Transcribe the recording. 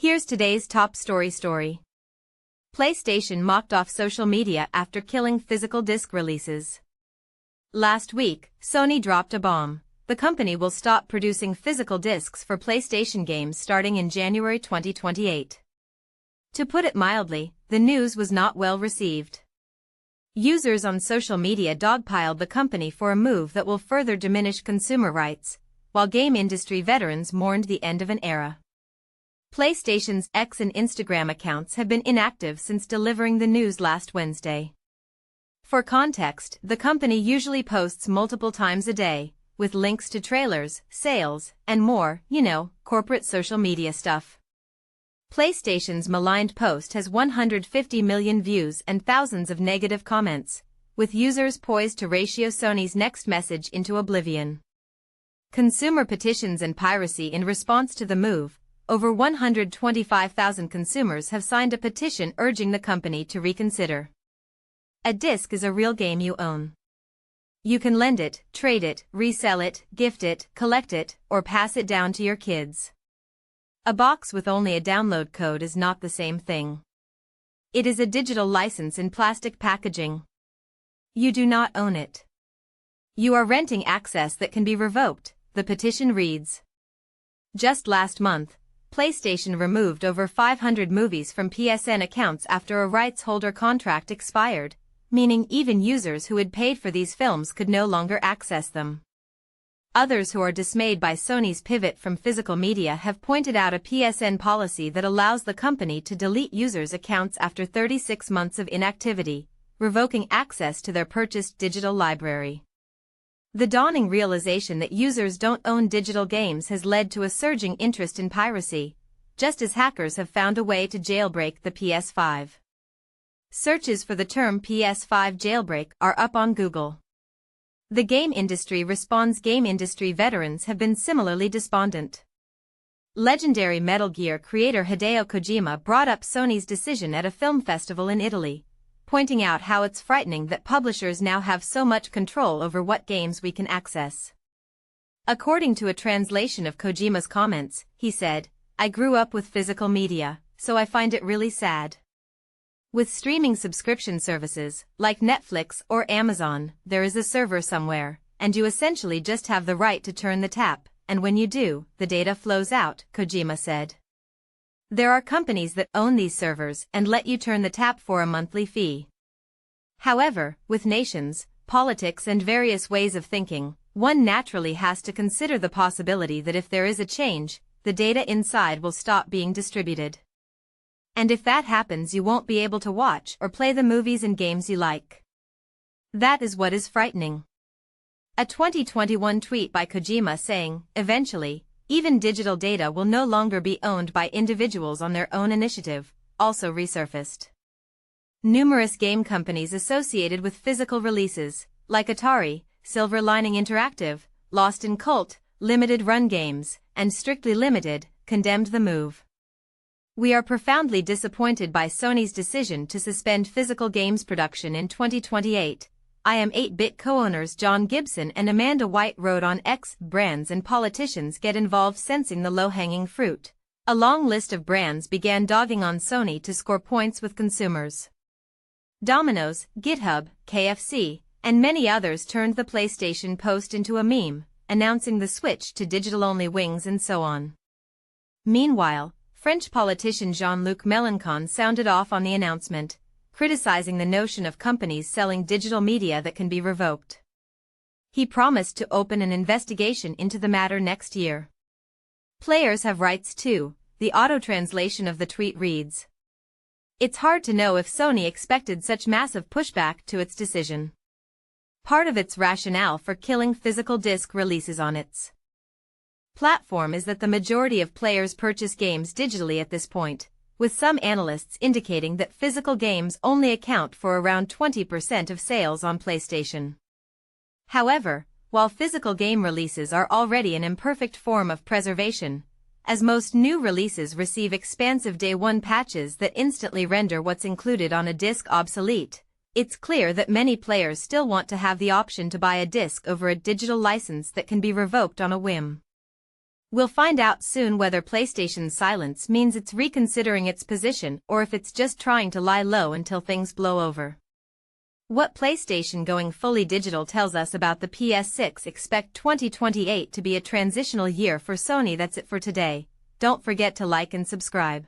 Here's today's top story. PlayStation mocked off social media after killing physical disc releases. Last week, Sony dropped a bomb. The company will stop producing physical discs for PlayStation games starting in January 2028. To put it mildly, the news was not well received. Users on social media dogpiled the company for a move that will further diminish consumer rights, while game industry veterans mourned the end of an era. PlayStation's X and Instagram accounts have been inactive since delivering the news last Wednesday. For context, the company usually posts multiple times a day, with links to trailers, sales, and more, corporate social media stuff. PlayStation's maligned post has 150 million views and thousands of negative comments, with users poised to ratio Sony's next message into oblivion. Consumer petitions and piracy in response to the move. Over 125,000 consumers have signed a petition urging the company to reconsider. A disc is a real game you own. You can lend it, trade it, resell it, gift it, collect it, or pass it down to your kids. A box with only a download code is not the same thing. It is a digital license in plastic packaging. You do not own it. You are renting access that can be revoked, the petition reads. Just last month, PlayStation removed over 500 movies from PSN accounts after a rights holder contract expired, meaning even users who had paid for these films could no longer access them. Others who are dismayed by Sony's pivot from physical media have pointed out a PSN policy that allows the company to delete users' accounts after 36 months of inactivity, revoking access to their purchased digital library. The dawning realization that users don't own digital games has led to a surging interest in piracy, just as hackers have found a way to jailbreak the PS5. Searches for the term PS5 jailbreak are up on Google. The game industry responds. Game industry veterans have been similarly despondent. Legendary Metal Gear creator Hideo Kojima brought up Sony's decision at a film festival in Italy, pointing out how it's frightening that publishers now have so much control over what games we can access. According to a translation of Kojima's comments, he said, "I grew up with physical media, so I find it really sad. With streaming subscription services, like Netflix or Amazon, there is a server somewhere, and you essentially just have the right to turn the tap, and when you do, the data flows out," Kojima said. There are companies that own these servers and let you turn the tap for a monthly fee. However, with nations, politics and various ways of thinking, one naturally has to consider the possibility that if there is a change, the data inside will stop being distributed. And if that happens, you won't be able to watch or play the movies and games you like. That is what is frightening. A 2021 tweet by Kojima saying, "Eventually, even digital data will no longer be owned by individuals on their own initiative," also resurfaced. Numerous game companies associated with physical releases, like Atari, Silver Lining Interactive, Lost in Cult, Limited Run Games, and Strictly Limited, condemned the move. "We are profoundly disappointed by Sony's decision to suspend physical games production in 2028. I am 8-bit co-owners John Gibson and Amanda White wrote on X. Brands and politicians get involved sensing the low-hanging fruit. A long list of brands began dogging on Sony to score points with consumers. Domino's, GitHub, KFC, and many others turned the PlayStation post into a meme, announcing the switch to digital-only wings and so on. Meanwhile, French politician Jean-Luc Mélenchon sounded off on the announcement, criticizing the notion of companies selling digital media that can be revoked. He promised to open an investigation into the matter next year. "Players have rights too," the auto-translation of the tweet reads. It's hard to know if Sony expected such massive pushback to its decision. Part of its rationale for killing physical disc releases on its platform is that the majority of players purchase games digitally at this point, with some analysts indicating that physical games only account for around 20% of sales on PlayStation. However, while physical game releases are already an imperfect form of preservation, as most new releases receive expansive day-one patches that instantly render what's included on a disc obsolete, it's clear that many players still want to have the option to buy a disc over a digital license that can be revoked on a whim. We'll find out soon whether PlayStation's silence means it's reconsidering its position or if it's just trying to lie low until things blow over. What PlayStation going fully digital tells us about the PS6. Expect 2028 to be a transitional year for Sony. That's it for today. Don't forget to like and subscribe.